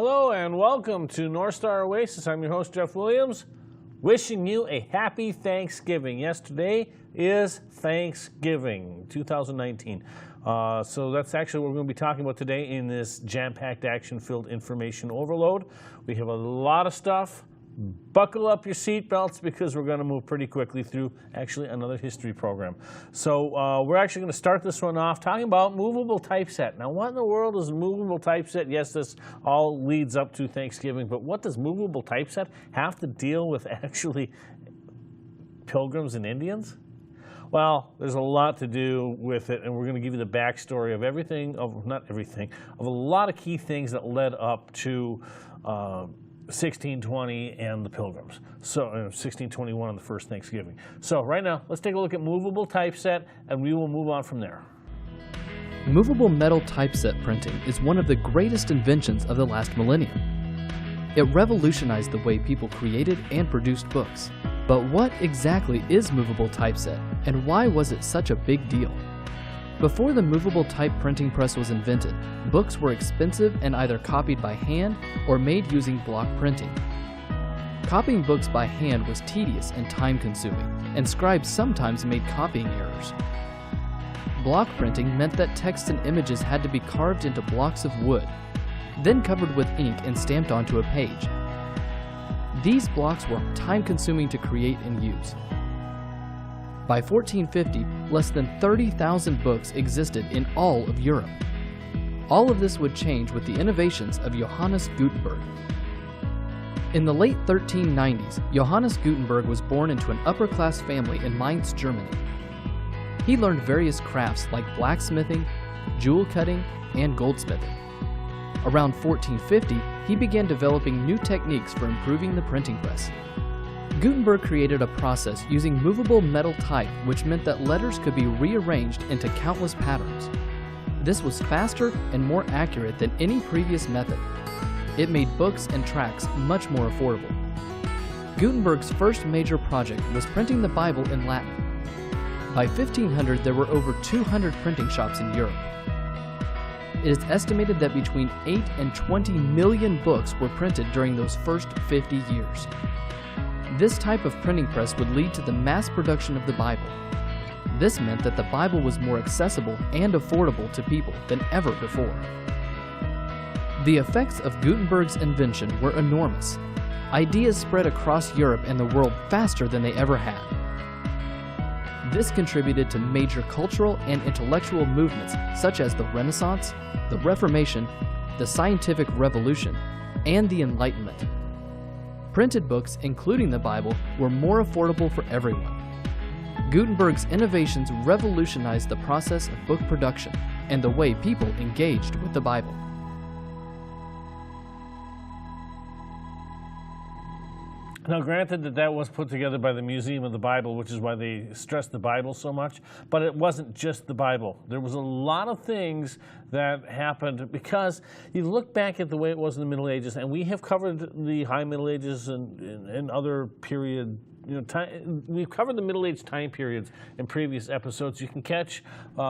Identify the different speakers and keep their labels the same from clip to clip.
Speaker 1: Hello and welcome to North Star Oasis. I'm your host, Jeff Williams, wishing you a happy Thanksgiving. Yes, today is Thanksgiving 2019. So that's actually what we're going to be talking about today in this jam-packed, action-filled information overload. We have a lot of stuff. Buckle up your seatbelts because we're going to move pretty quickly through actually another history program. So we're actually going to start this one off talking about movable typeset. Now, what in the world is a movable typeset? Yes, this all leads up to Thanksgiving, but what does movable typeset have to deal with actually Pilgrims and Indians? Well, there's a lot to do with it, and we're going to give you the backstory of everything, not everything, of a lot of key things that led up to 1620 and the Pilgrims. So 1621 on the first Thanksgiving. So right now, let's take a look at movable typeset, and we will move on from there.
Speaker 2: Movable metal typeset printing is one of the greatest inventions of the last millennium. It revolutionized the way people created and produced books. But what exactly is movable typeset, and why was it such a big deal? Before the movable type printing press was invented, books were expensive and either copied by hand or made using block printing. Copying books by hand was tedious and time-consuming, and scribes sometimes made copying errors. Block printing meant that text and images had to be carved into blocks of wood, then covered with ink and stamped onto a page. These blocks were time-consuming to create and use. By 1450, less than 30,000 books existed in all of Europe. All of this would change with the innovations of Johannes Gutenberg. In the late 1390s, Johannes Gutenberg was born into an upper-class family in Mainz, Germany. He learned various crafts like blacksmithing, jewel cutting, and goldsmithing. Around 1450, he began developing new techniques for improving the printing press. Gutenberg created a process using movable metal type, which meant that letters could be rearranged into countless patterns. This was faster and more accurate than any previous method. It made books and tracts much more affordable. Gutenberg's first major project was printing the Bible in Latin. By 1500, there were over 200 printing shops in Europe. It is estimated that between 8 and 20 million books were printed during those first 50 years. This type of printing press would lead to the mass production of the Bible. This meant that the Bible was more accessible and affordable to people than ever before. The effects of Gutenberg's invention were enormous. Ideas spread across Europe and the world faster than they ever had. This contributed to major cultural and intellectual movements such as the Renaissance, the Reformation, the Scientific Revolution, and the Enlightenment. Printed books, including the Bible, were more affordable for everyone. Gutenberg's innovations revolutionized the process of book production and the way people engaged with the Bible.
Speaker 1: Now, granted that was put together by the Museum of the Bible, which is why they stress the Bible so much, but it wasn't just the Bible. There was a lot of things that happened because you look back at the way it was in the Middle Ages, and we have covered the High Middle Ages and other period, we've covered the Middle Age time periods in previous episodes. You can catch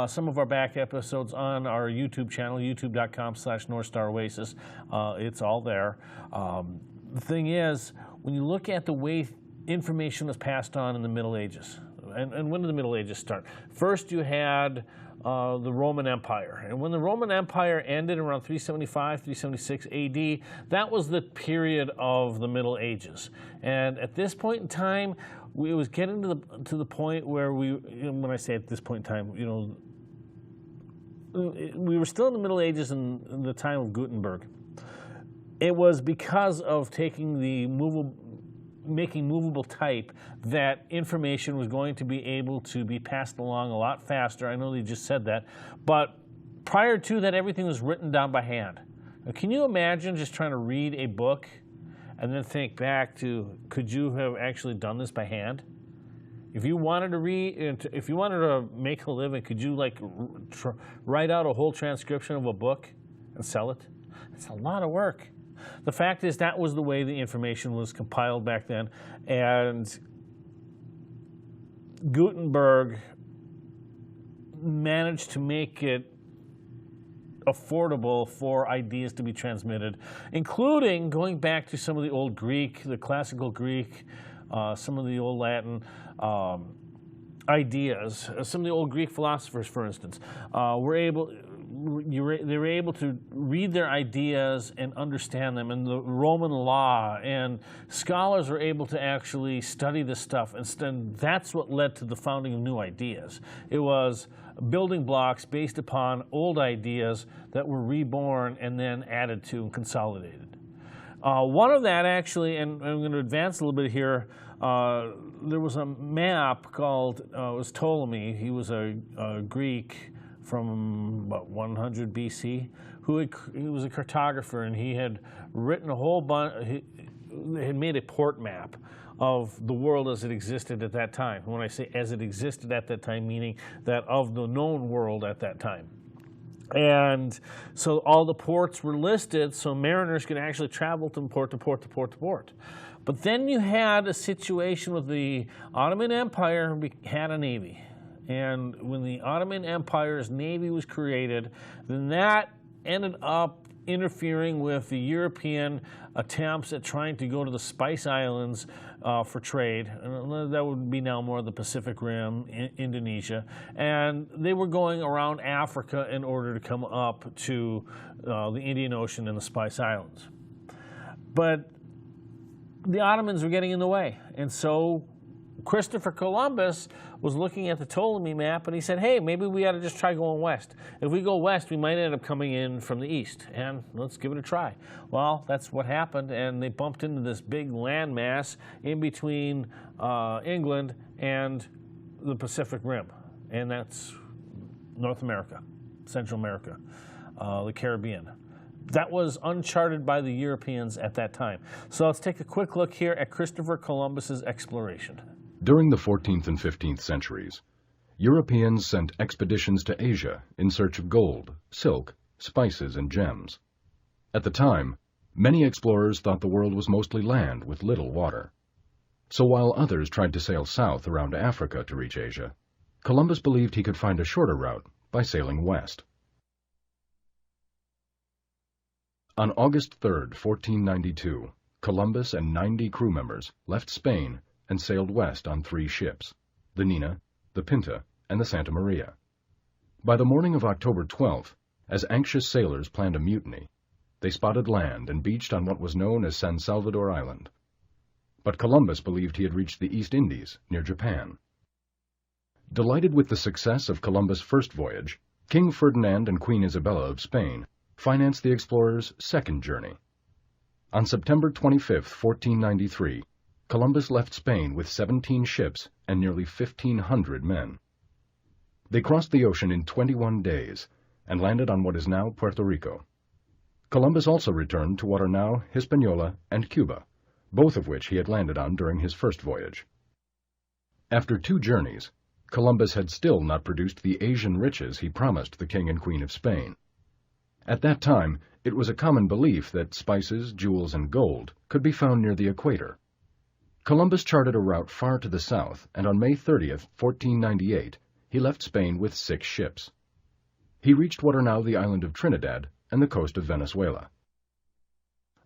Speaker 1: some of our back episodes on our YouTube channel, youtube.com/NorthStarOasis. It's all there. The thing is, when you look at the way information was passed on in the Middle Ages, and when did the Middle Ages start? First, you had the Roman Empire. And when the Roman Empire ended around 375, 376 AD, that was the period of the Middle Ages. And at this point in time, it was getting to the point where when I say at this point in time, we were still in the Middle Ages in the time of Gutenberg. It was because of making movable type that information was going to be able to be passed along a lot faster. I know they just said that, but prior to that, everything was written down by hand. Now, can you imagine just trying to read a book and then think back to, could you have actually done this by hand? If you wanted to if you wanted to make a living, could you write out a whole transcription of a book and sell it? It's a lot of work. The fact is that was the way the information was compiled back then, and Gutenberg managed to make it affordable for ideas to be transmitted, including going back to some of the old Greek, the classical Greek, some of the old Latin ideas. Some of the old Greek philosophers, for instance, they were able to read their ideas and understand them, and the Roman law, and scholars were able to actually study this stuff, and that's what led to the founding of new ideas. It was building blocks based upon old ideas that were reborn and then added to and consolidated. One of that actually, and I'm going to advance a little bit here, there was a map called, it was Ptolemy. He was a Greek from about 100 BC, he was a cartographer, and he had written a whole bunch, he had made a port map of the world as it existed at that time. When I say as it existed at that time, meaning that of the known world at that time. And so all the ports were listed so mariners could actually travel from port to port to port to port. But then you had a situation with the Ottoman Empire had a navy. And when the Ottoman Empire's navy was created, then that ended up interfering with the European attempts at trying to go to the Spice Islands for trade. And that would be now more the Pacific Rim, Indonesia. And they were going around Africa in order to come up to the Indian Ocean and the Spice Islands. But the Ottomans were getting in the way. And so Christopher Columbus was looking at the Ptolemy map, and he said, hey, maybe we ought to just try going west. If we go west, we might end up coming in from the east, and let's give it a try. Well, that's what happened, and they bumped into this big landmass in between England and the Pacific Rim, and that's North America, Central America, the Caribbean. That was uncharted by the Europeans at that time. So let's take a quick look here at Christopher Columbus's exploration.
Speaker 3: During the 14th and 15th centuries, Europeans sent expeditions to Asia in search of gold, silk, spices, and gems. At the time, many explorers thought the world was mostly land with little water. So while others tried to sail south around Africa to reach Asia, Columbus believed he could find a shorter route by sailing west. On August 3, 1492, Columbus and 90 crew members left Spain and sailed west on 3 ships, the Nina, the Pinta, and the Santa Maria. By the morning of October 12th, as anxious sailors planned a mutiny, they spotted land and beached on what was known as San Salvador Island. But Columbus believed he had reached the East Indies, near Japan. Delighted with the success of Columbus' first voyage, King Ferdinand and Queen Isabella of Spain financed the explorer's second journey. On September 25, 1493, Columbus left Spain with 17 ships and nearly 1,500 men. They crossed the ocean in 21 days and landed on what is now Puerto Rico. Columbus also returned to what are now Hispaniola and Cuba, both of which he had landed on during his first voyage. After 2 journeys, Columbus had still not produced the Asian riches he promised the King and Queen of Spain. At that time, it was a common belief that spices, jewels, and gold could be found near the equator. Columbus charted a route far to the south, and on May 30th, 1498, he left Spain with 6 ships. He reached what are now the island of Trinidad and the coast of Venezuela.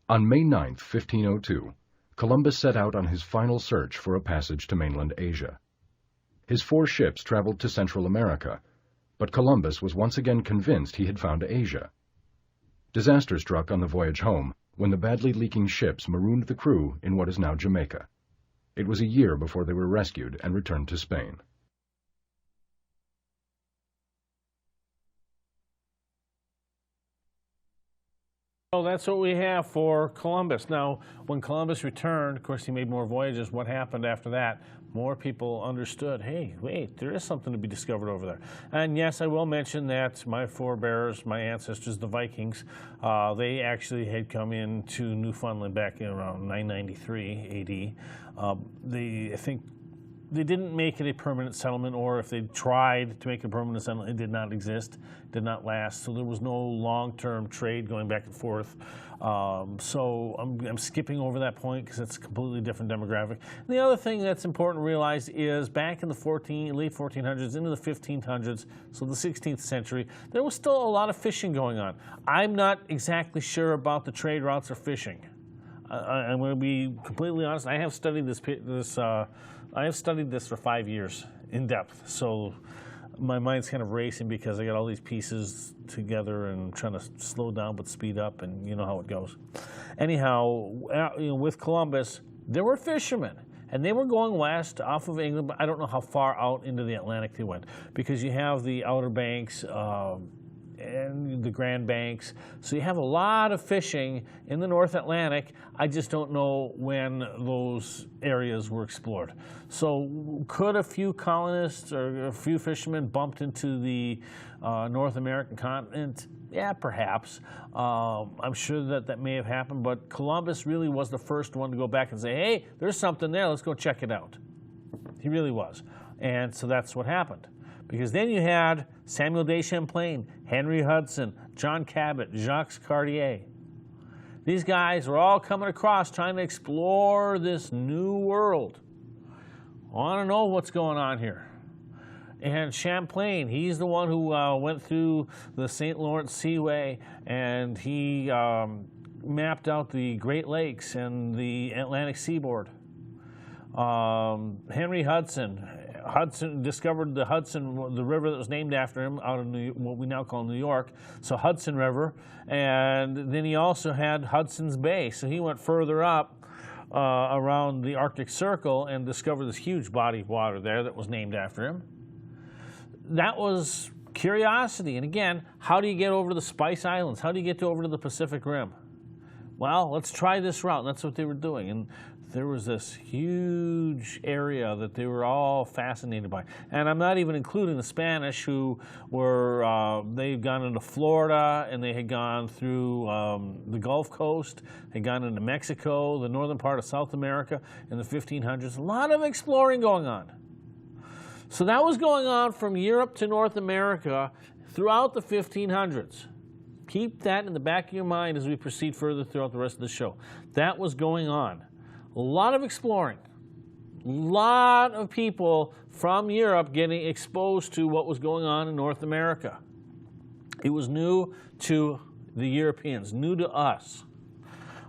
Speaker 3: On May 9th, 1502, Columbus set out on his final search for a passage to mainland Asia. His 4 ships traveled to Central America, but Columbus was once again convinced he had found Asia. Disaster struck on the voyage home when the badly leaking ships marooned the crew in what is now Jamaica. It was a year before they were rescued and returned to Spain.
Speaker 1: So that's what we have for Columbus. Now, when Columbus returned, of course, he made more voyages. What happened after that? More people understood, hey, wait, there is something to be discovered over there. And yes, I will mention that my forebears, my ancestors, the Vikings, they actually had come into Newfoundland back in around 993 AD. I think they didn't make it a permanent settlement, or if they tried to make it a permanent settlement, it did not exist, did not last. So there was no long-term trade going back and forth. So I'm skipping over that point because it's a completely different demographic. And the other thing that's important to realize is back in the late 1400s into the 1500s, so the 16th century, there was still a lot of fishing going on. I'm not exactly sure about the trade routes or fishing. I'm going to be completely honest. I have studied this for 5 years in depth. So my mind's kind of racing because I got all these pieces together and trying to slow down but speed up, and you know how it goes. Anyhow, with Columbus, there were fishermen, and they were going west off of England, but I don't know how far out into the Atlantic they went, because you have the Outer Banks and the Grand Banks. So you have a lot of fishing in the North Atlantic. I just don't know when those areas were explored. So could a few colonists or a few fishermen bumped into the North American continent? Yeah, perhaps. I'm sure that may have happened, but Columbus really was the first one to go back and say, hey, there's something there, let's go check it out. He really was. And so that's what happened. Because then you had Samuel de Champlain, Henry Hudson, John Cabot, Jacques Cartier. These guys were all coming across trying to explore this new world. I want to know what's going on here. And Champlain, he's the one who went through the St. Lawrence Seaway, and he mapped out the Great Lakes and the Atlantic seaboard. Henry Hudson discovered the river that was named after him out of what we now call New York, so Hudson River. And then he also had Hudson's Bay, so he went further up around the Arctic Circle and discovered this huge body of water there that was named after him. That was curiosity. And again, how do you get over to the Spice Islands? How do you get over to the Pacific Rim? Well, let's try this route, and that's what they were doing. And there was this huge area that they were all fascinated by. And I'm not even including the Spanish, who were, they'd gone into Florida, and they had gone through the Gulf Coast, had gone into Mexico, the northern part of South America in the 1500s. A lot of exploring going on. So that was going on from Europe to North America throughout the 1500s. Keep that in the back of your mind as we proceed further throughout the rest of the show. That was going on. A lot of exploring. A lot of people from Europe getting exposed to what was going on in North America. It was new to the Europeans, new to us.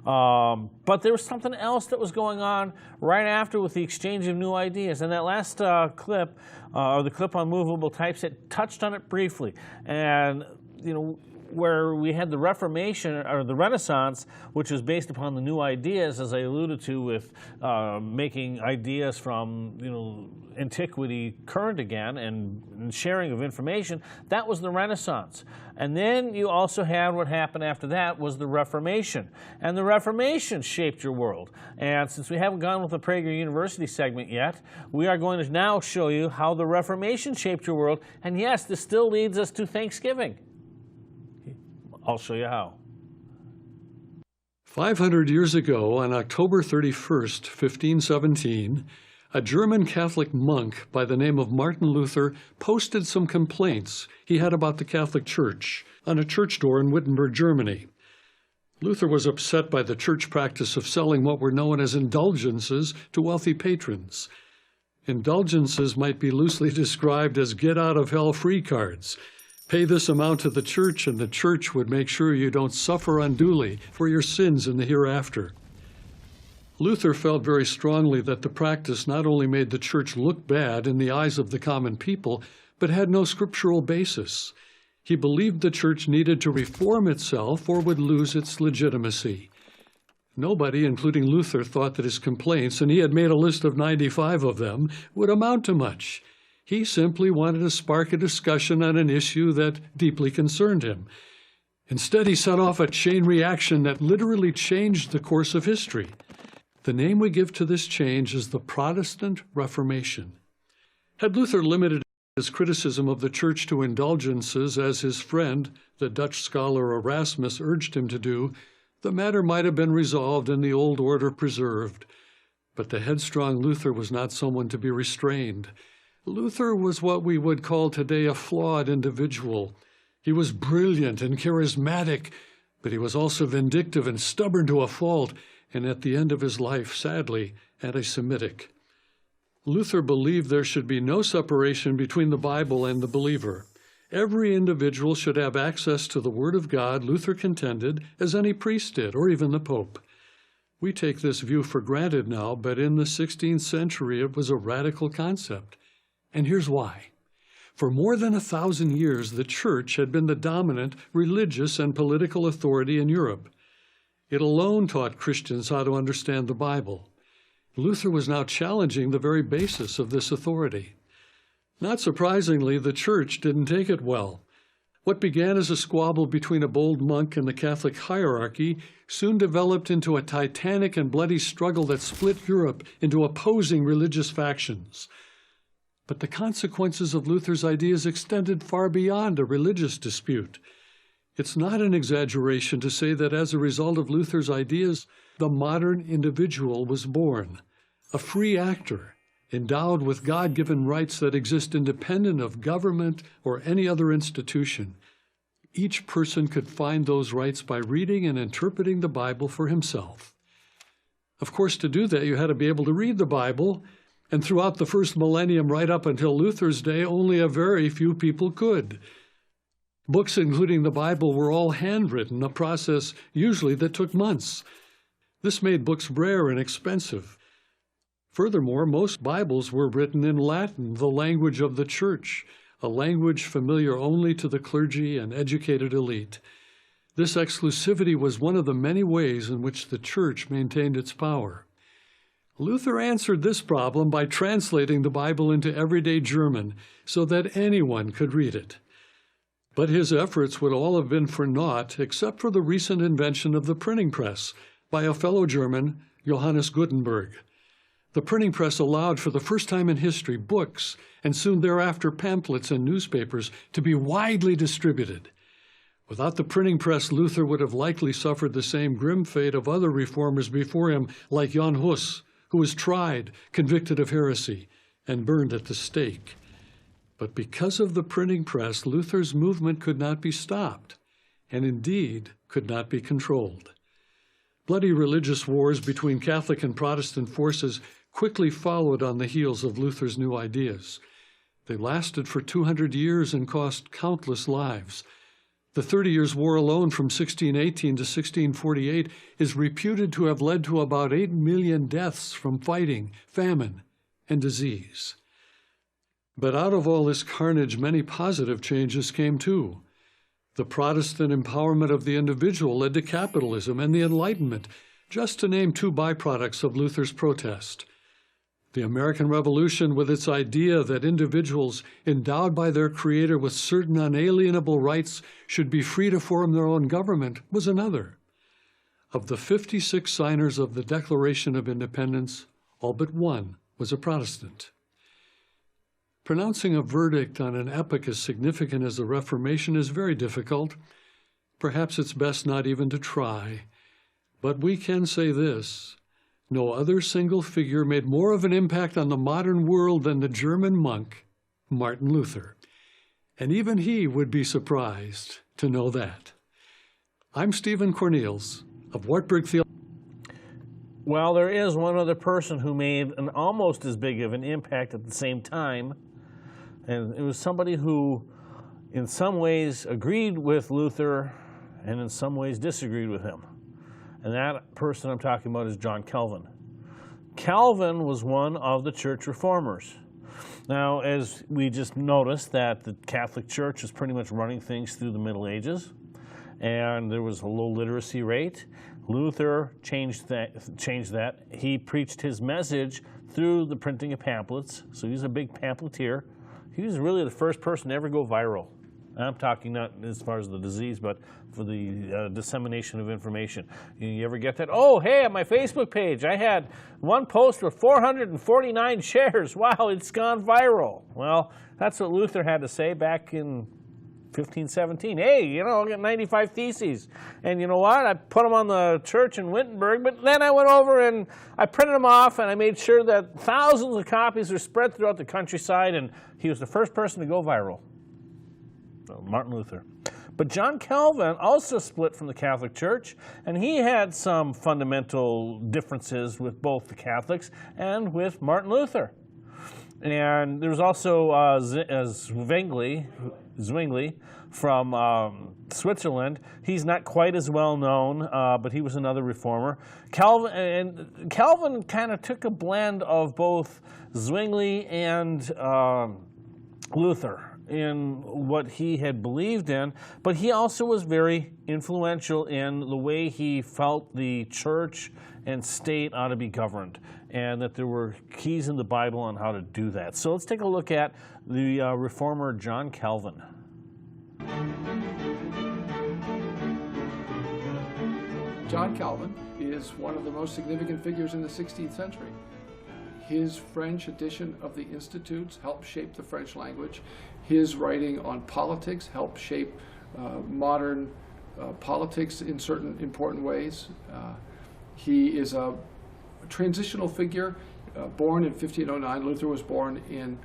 Speaker 1: But there was something else that was going on right after with the exchange of new ideas. And that last clip, or the clip on movable typeset, touched on it briefly. And, you know, where we had the Reformation, or the Renaissance, which was based upon the new ideas, as I alluded to, with making ideas from, you know, antiquity current again, and sharing of information. That was the Renaissance. And then you also had what happened after that was the Reformation. And the Reformation shaped your world. And since we haven't gone with the Prager University segment yet, we are going to now show you how the Reformation shaped your world. And yes, this still leads us to Thanksgiving. I'll show you how.
Speaker 4: 500 years ago, on October 31st, 1517, a German Catholic monk by the name of Martin Luther posted some complaints he had about the Catholic Church on a church door in Wittenberg, Germany. Luther was upset by the church practice of selling what were known as indulgences to wealthy patrons. Indulgences might be loosely described as get-out-of-hell free cards. Pay this amount to the church, and the church would make sure you don't suffer unduly for your sins in the hereafter. Luther felt very strongly that the practice not only made the church look bad in the eyes of the common people, but had no scriptural basis. He believed the church needed to reform itself or would lose its legitimacy. Nobody, including Luther, thought that his complaints, and he had made a list of 95 of them, would amount to much. He simply wanted to spark a discussion on an issue that deeply concerned him. Instead, he set off a chain reaction that literally changed the course of history. The name we give to this change is the Protestant Reformation. Had Luther limited his criticism of the church to indulgences, as his friend, the Dutch scholar Erasmus, urged him to do, the matter might have been resolved and the old order preserved. But the headstrong Luther was not someone to be restrained. Luther was what we would call today a flawed individual. He was brilliant and charismatic, but he was also vindictive and stubborn to a fault, and at the end of his life, sadly, anti-Semitic. Luther believed there should be no separation between the Bible and the believer. Every individual should have access to the Word of God, Luther contended, as any priest did, or even the Pope. We take this view for granted now, but in the 16th century it was a radical concept. And here's why. For more than 1,000 years, the Church had been the dominant religious and political authority in Europe. It alone taught Christians how to understand the Bible. Luther was now challenging the very basis of this authority. Not surprisingly, the Church didn't take it well. What began as a squabble between a bold monk and the Catholic hierarchy soon developed into a titanic and bloody struggle that split Europe into opposing religious factions. But the consequences of Luther's ideas extended far beyond a religious dispute. It's not an exaggeration to say that as a result of Luther's ideas, the modern individual was born, a free actor, endowed with God-given rights that exist independent of government or any other institution. Each person could find those rights by reading and interpreting the Bible for himself. Of course, to do that, you had to be able to read the Bible, and throughout the first millennium, right up until Luther's day, only a very few people could. Books, including the Bible, were all handwritten, a process usually that took months. This made books rare and expensive. Furthermore, most Bibles were written in Latin, the language of the Church, a language familiar only to the clergy and educated elite. This exclusivity was one of the many ways in which the Church maintained its power. Luther answered this problem by translating the Bible into everyday German so that anyone could read it. But his efforts would all have been for naught except for the recent invention of the printing press by a fellow German, Johannes Gutenberg. The printing press allowed for the first time in history books and soon thereafter pamphlets and newspapers to be widely distributed. Without the printing press, Luther would have likely suffered the same grim fate of other reformers before him, like Jan Hus, who was tried, convicted of heresy, and burned at the stake. But because of the printing press, Luther's movement could not be stopped, and indeed could not be controlled. Bloody religious wars between Catholic and Protestant forces quickly followed on the heels of Luther's new ideas. They lasted for 200 years and cost countless lives. The 30 Years' War alone from 1618 to 1648 is reputed to have led to about 8 million deaths from fighting, famine, and disease. But out of all this carnage, many positive changes came too. The Protestant empowerment of the individual led to capitalism and the Enlightenment, just to name two byproducts of Luther's protest. The American Revolution, with its idea that individuals endowed by their Creator with certain unalienable rights should be free to form their own government, was another. Of the 56 signers of the Declaration of Independence, all but one was a Protestant. Pronouncing a verdict on an epoch as significant as the Reformation is very difficult. Perhaps it's best not even to try. But we can say this: no other single figure made more of an impact on the modern world than the German monk, Martin Luther. And even he would be surprised to know that. I'm Stephen Cornels of Wartburg Theology.
Speaker 1: Well, there is one other person who made an almost as big of an impact at the same time, and it was somebody who in some ways agreed with Luther and in some ways disagreed with him. And that person I'm talking about is John Calvin. Calvin was one of the church reformers. Now, as we just noticed, that the Catholic Church was pretty much running things through the Middle Ages, and there was a low literacy rate. Luther changed that. He preached his message through the printing of pamphlets, so he's a big pamphleteer. He was really the first person to ever go viral. I'm talking not as far as the disease, but for the dissemination of information. You ever get that? Oh, hey, on my Facebook page, I had one post with 449 shares. Wow, it's gone viral. Well, that's what Luther had to say back in 1517. Hey, you know, I got 95 theses. And you know what? I put them on the church in Wittenberg, but then I went over and I printed them off, and I made sure that thousands of copies were spread throughout the countryside, and he was the first person to go viral. So, Martin Luther. But John Calvin also split from the Catholic Church, and he had some fundamental differences with both the Catholics and with Martin Luther. And there was also Zwingli from Switzerland. He's not quite as well known, but he was another reformer. Calvin kind of took a blend of both Zwingli and Luther in what he had believed in, but he also was very influential in the way he felt the church and state ought to be governed, and that there were keys in the Bible on how to do that. So let's take a look at the reformer John Calvin.
Speaker 5: John Calvin is one of the most significant figures in the 16th century. His French edition of the Institutes helped shape the French language. His writing on politics helped shape modern politics in certain important ways. He is a transitional figure, born in 1509. Luther was born in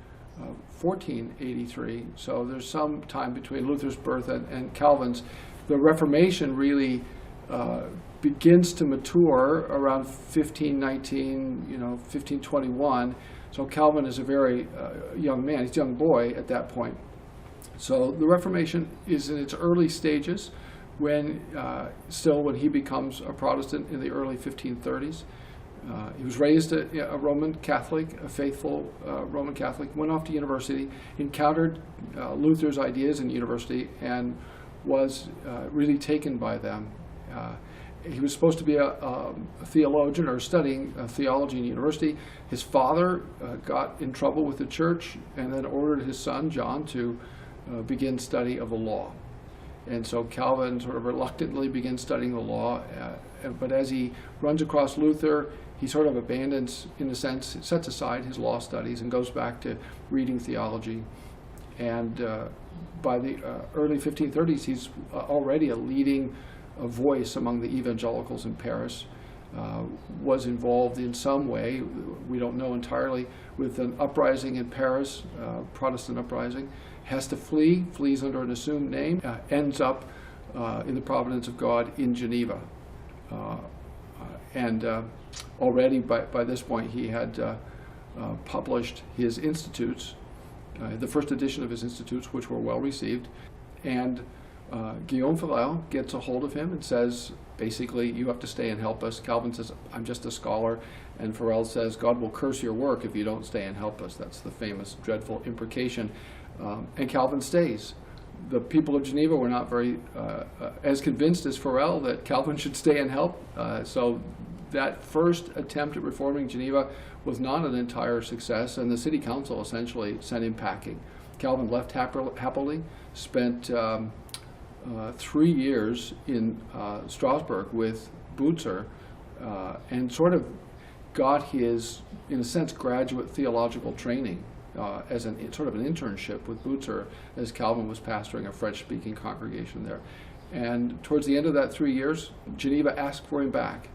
Speaker 5: 1483, so there's some time between Luther's birth and Calvin's. The Reformation really begins to mature around 1519, 1521. So Calvin is a very young man. He's a young boy at that point. So the Reformation is in its early stages when he becomes a Protestant in the early 1530s. He was raised a Roman Catholic, a faithful Roman Catholic, went off to university, encountered Luther's ideas in university, and was really taken by them. He was supposed to be a theologian or studying theology in university. His father got in trouble with the church and then ordered his son, John, to begin study of the law. And so Calvin sort of reluctantly begins studying the law, but as he runs across Luther, he sort of abandons, in a sense, sets aside his law studies and goes back to reading theology. And by the early 1530s, he's already a leading voice among the evangelicals in Paris, was involved in some way, we don't know entirely, with an uprising in Paris, Protestant uprising, has to flees under an assumed name, ends up in the providence of God in Geneva. And already by this point he had published his Institutes, the first edition of his Institutes, which were well received, and Guillaume Farel gets a hold of him and says, basically, you have to stay and help us. Calvin says, I'm just a scholar. And Farel says, God will curse your work if you don't stay and help us. That's the famous, dreadful imprecation. And Calvin stays. The people of Geneva were not very as convinced as Farel that Calvin should stay and help. So that first attempt at reforming Geneva was not an entire success, and the city council essentially sent him packing. Calvin left happily, spent 3 years in Strasbourg with Butzer, and sort of got his, in a sense, graduate theological training as sort of an internship with Butzer as Calvin was pastoring a French-speaking congregation there. And towards the end of that 3 years, Geneva asked for him back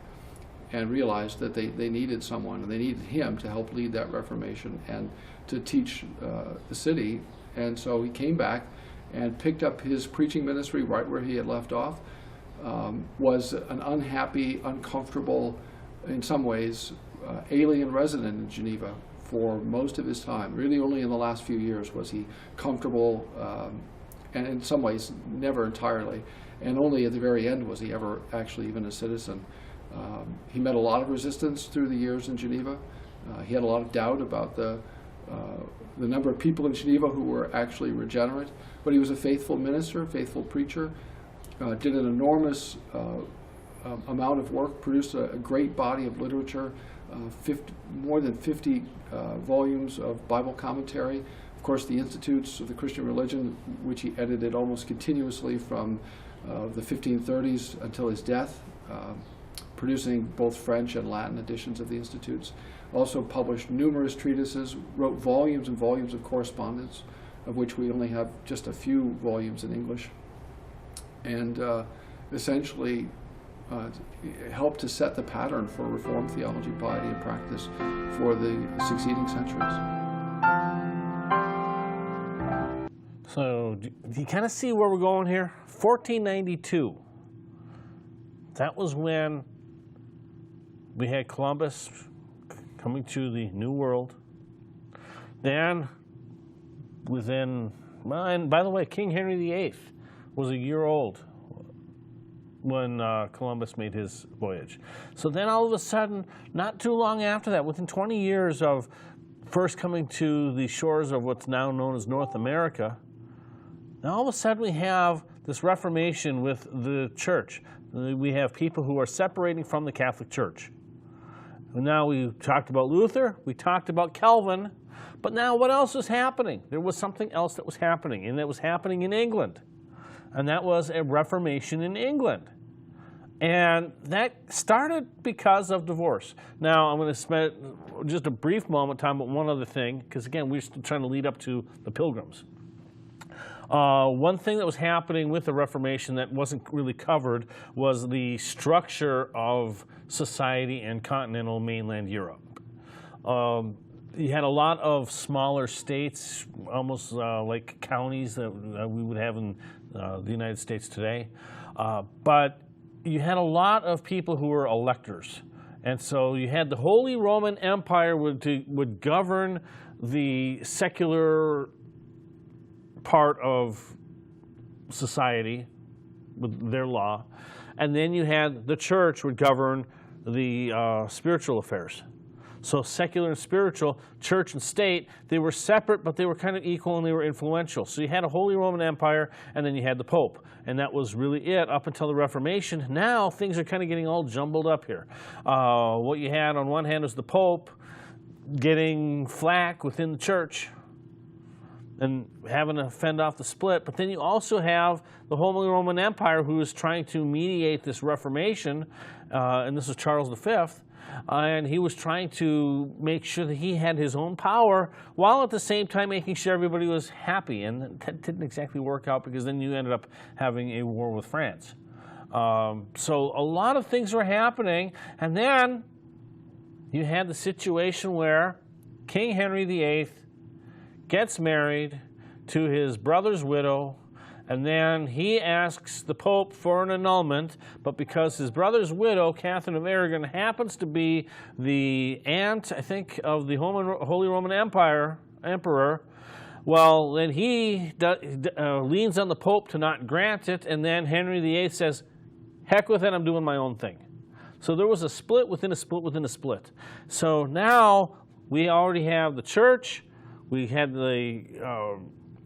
Speaker 5: and realized that they needed someone, and they needed him to help lead that Reformation and to teach the city. And so he came back and picked up his preaching ministry right where he had left off, was an unhappy, uncomfortable, in some ways, alien resident in Geneva for most of his time. Really only in the last few years was he comfortable, and in some ways never entirely, and only at the very end was he ever actually even a citizen. He met a lot of resistance through the years in Geneva. He had a lot of doubt about the number of people in Geneva who were actually regenerate, but he was a faithful minister, faithful preacher, did an enormous amount of work, produced a great body of literature, more than 50 volumes of Bible commentary. Of course, the Institutes of the Christian Religion, which he edited almost continuously from the 1530s until his death, producing both French and Latin editions of the Institutes. Also published numerous treatises, wrote volumes and volumes of correspondence of which we only have just a few volumes in English, and essentially helped to set the pattern for Reformed theology, piety, and practice for the succeeding centuries.
Speaker 1: So do you kind of see where we're going here? 1492. That was when we had Columbus coming to the New World. Then, and by the way, King Henry VIII was a year old when Columbus made his voyage. So then all of a sudden, not too long after that, within 20 years of first coming to the shores of what's now known as North America, now all of a sudden we have this Reformation with the church. We have people who are separating from the Catholic Church. Now we talked about Luther, we talked about Calvin, but now what else is happening? There was something else that was happening, and that was happening in England. And that was a Reformation in England. And that started because of divorce. Now I'm going to spend just a brief moment talking about one other thing, because again, we're still trying to lead up to the Pilgrims. One thing that was happening with the Reformation that wasn't really covered was the structure of society in continental mainland Europe. You had a lot of smaller states, almost like counties that we would have in the United States today. But you had a lot of people who were electors. And so you had the Holy Roman Empire would govern the secular part of society with their law, and then you had the church would govern the spiritual affairs. So secular and spiritual, church and state, they were separate, but they were kind of equal and they were influential. So you had a Holy Roman Empire, and then you had the Pope, and that was really it up until the Reformation. Now things are kind of getting all jumbled up here. What you had on one hand was the Pope getting flack within the church and having to fend off the split. But then you also have the Holy Roman Empire, who is trying to mediate this Reformation, and this is Charles V, and he was trying to make sure that he had his own power, while at the same time making sure everybody was happy. And that didn't exactly work out, because then you ended up having a war with France. So a lot of things were happening, and then you had the situation where King Henry VIII gets married to his brother's widow, and then he asks the Pope for an annulment, but because his brother's widow, Catherine of Aragon, happens to be the aunt, I think, of the Holy Roman Emperor, well, then he leans on the Pope to not grant it, and then Henry VIII says, heck with it, I'm doing my own thing. So there was a split within a split within a split. So now we already have the church. We had the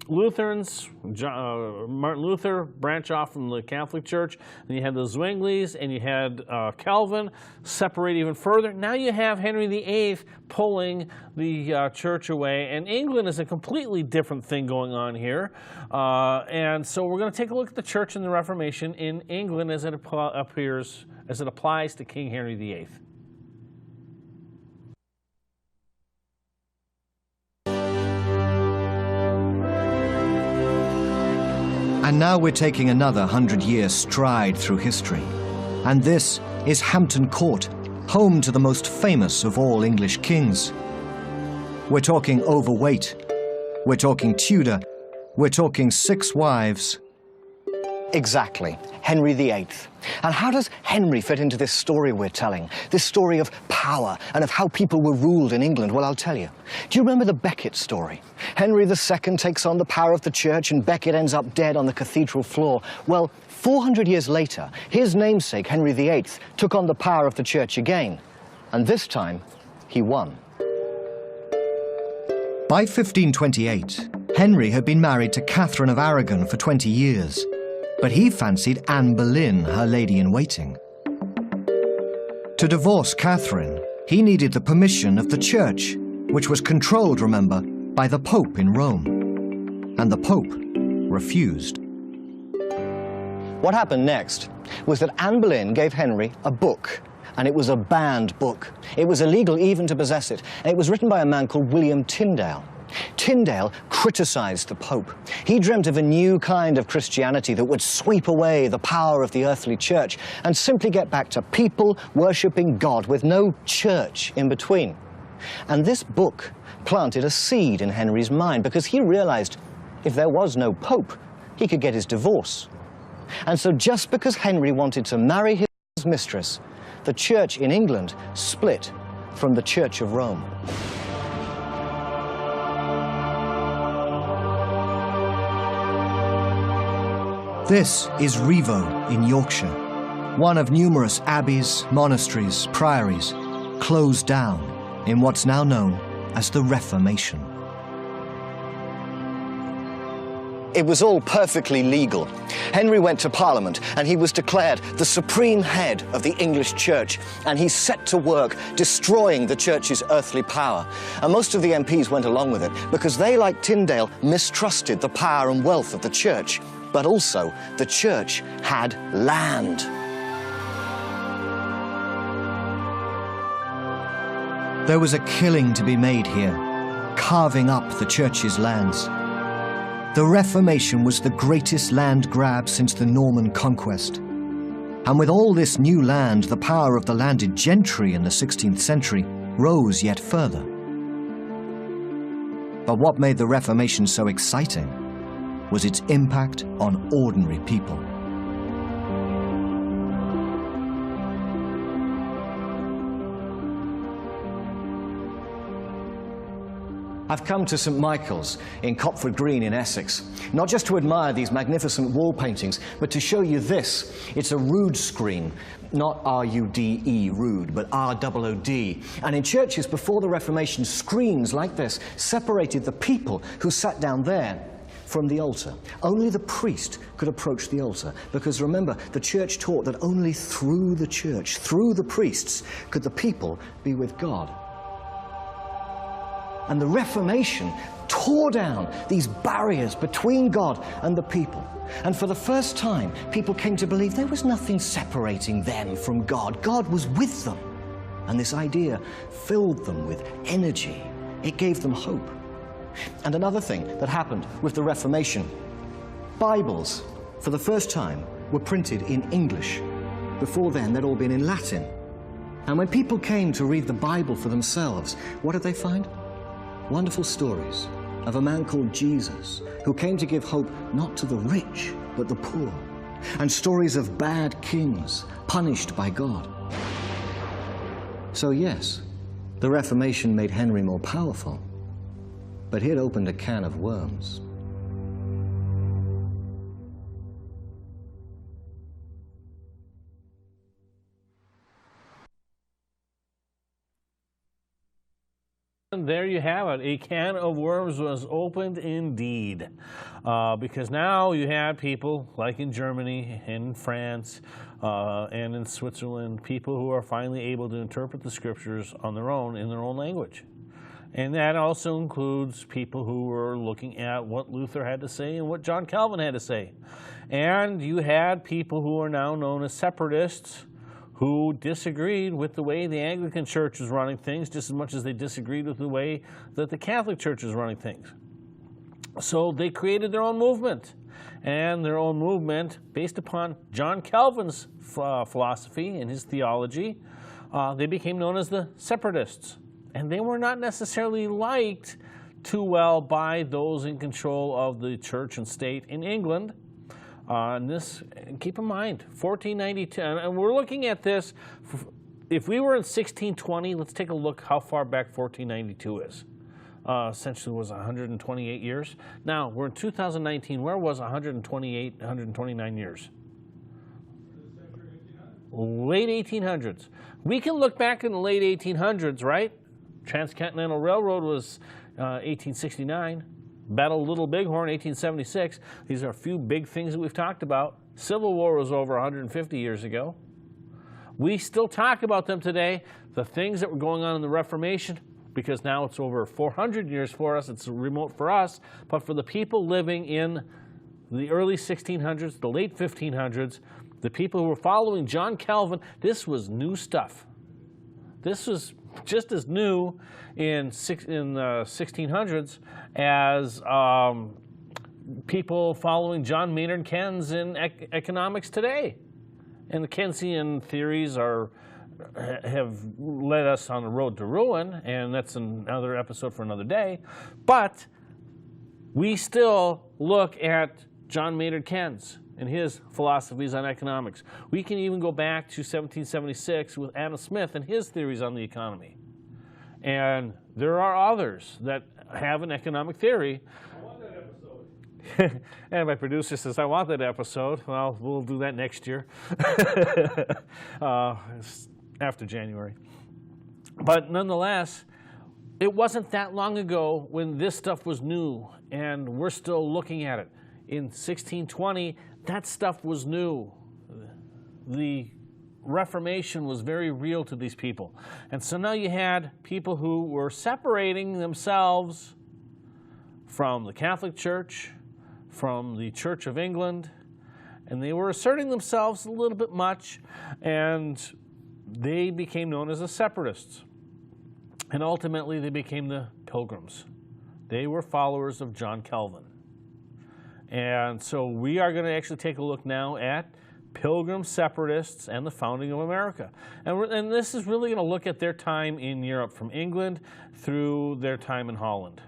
Speaker 1: Lutherans, Martin Luther, branch off from the Catholic Church. And you had the Zwinglies, and you had Calvin separate even further. Now you have Henry VIII pulling the church away. And England is a completely different thing going on here. And so we're going to take a look at the church and the Reformation in England as it applies to King Henry VIII.
Speaker 6: And now we're taking another 100-year stride through history. And this is Hampton Court, home to the most famous of all English kings. We're talking overweight. We're talking Tudor. We're talking 6 wives.
Speaker 7: Exactly, Henry VIII. And how does Henry fit into this story we're telling? This story of power and of how people were ruled in England? Well, I'll tell you. Do you remember the Becket story? Henry II takes on the power of the church and Becket ends up dead on the cathedral floor. Well, 400 years later, his namesake, Henry VIII, took on the power of the church again. And this time, he won.
Speaker 6: By 1528, Henry had been married to Catherine of Aragon for 20 years. But he fancied Anne Boleyn, her lady-in-waiting. To divorce Catherine, he needed the permission of the church, which was controlled, remember, by the Pope in Rome. And the Pope refused.
Speaker 7: What happened next was that Anne Boleyn gave Henry a book, and it was a banned book. It was illegal even to possess it, and it was written by a man called William Tyndale. Tyndale criticized the Pope. He dreamt of a new kind of Christianity that would sweep away the power of the earthly church and simply get back to people worshipping God with no church in between. And this book planted a seed in Henry's mind because he realized if there was no Pope, he could get his divorce. And so just because Henry wanted to marry his mistress, the church in England split from the Church of Rome.
Speaker 6: This is Rievaulx in Yorkshire, one of numerous abbeys, monasteries, priories, closed down in what's now known as the Reformation.
Speaker 7: It was all perfectly legal. Henry went to Parliament and he was declared the supreme head of the English church, and he set to work destroying the church's earthly power. And most of the MPs went along with it because they, like Tyndale, mistrusted the power and wealth of the church. But also, the church had land.
Speaker 6: There was a killing to be made here, carving up the church's lands. The Reformation was the greatest land grab since the Norman conquest. And with all this new land, the power of the landed gentry in the 16th century rose yet further. But what made the Reformation so exciting was its impact on ordinary people.
Speaker 7: I've come to St. Michael's in Copford Green in Essex, not just to admire these magnificent wall paintings, but to show you this. It's a rood screen, not R-U-D-E, rood, but R-O-O-D. And in churches before the Reformation, screens like this separated the people who sat down there from the altar. Only the priest could approach the altar, because remember, the church taught that only through the church, through the priests, could the people be with God. And the Reformation tore down these barriers between God and the people. And for the first time, people came to believe there was nothing separating them from God. God was with them. And this idea filled them with energy. It gave them hope. And another thing that happened with the Reformation, Bibles, for the first time, were printed in English. Before then, they'd all been in Latin. And when people came to read the Bible for themselves, what did they find? Wonderful stories of a man called Jesus who came to give hope not to the rich, but the poor. And stories of bad kings punished by God. So yes, the Reformation made Henry more powerful, but it opened a can of worms.
Speaker 1: And there you have it. A can of worms was opened indeed. Because now you have people like in Germany and in France and in Switzerland, people who are finally able to interpret the scriptures on their own in their own language. And that also includes people who were looking at what Luther had to say and what John Calvin had to say. And you had people who are now known as separatists who disagreed with the way the Anglican Church was running things just as much as they disagreed with the way that the Catholic Church was running things. So they created their own movement, and their own movement, based upon John Calvin's philosophy and his theology, they became known as the separatists. And they were not necessarily liked too well by those in control of the church and state in England. And this, keep in mind, 1492, and we're looking at this, if we were in 1620, let's take a look how far back 1492 is. Essentially was 128 years. Now, we're in 2019, where was 128, 129 years? Late 1800s. We can look back in the late 1800s, right? Transcontinental Railroad was 1869. Battle of Little Bighorn, 1876. These are a few big things that we've talked about. Civil War was over 150 years ago. We still talk about them today, the things that were going on in the Reformation, because now it's over 400 years for us, it's remote for us, but for the people living in the early 1600s, the late 1500s, the people who were following John Calvin, this was new stuff. This was just as new in 1600s as people following John Maynard Keynes in economics today. And the Keynesian theories have led us on the road to ruin, and that's another episode for another day. But we still look at John Maynard Keynes and his philosophies on economics. We can even go back to 1776 with Adam Smith and his theories on the economy. And there are others that have an economic theory. And my producer says, I want that episode. Well, we'll do that next year, after January. But nonetheless, it wasn't that long ago when this stuff was new, and we're still looking at it. In 1620, that stuff was new. The Reformation was very real to these people. And so now you had people who were separating themselves from the Catholic Church, from the Church of England, and they were asserting themselves a little bit much, and they became known as the separatists. And ultimately, they became the Pilgrims. They were followers of John Calvin. And so we are going to actually take a look now at Pilgrim separatists and the founding of America. And this is really going to look at their time in Europe, from England through their time in Holland.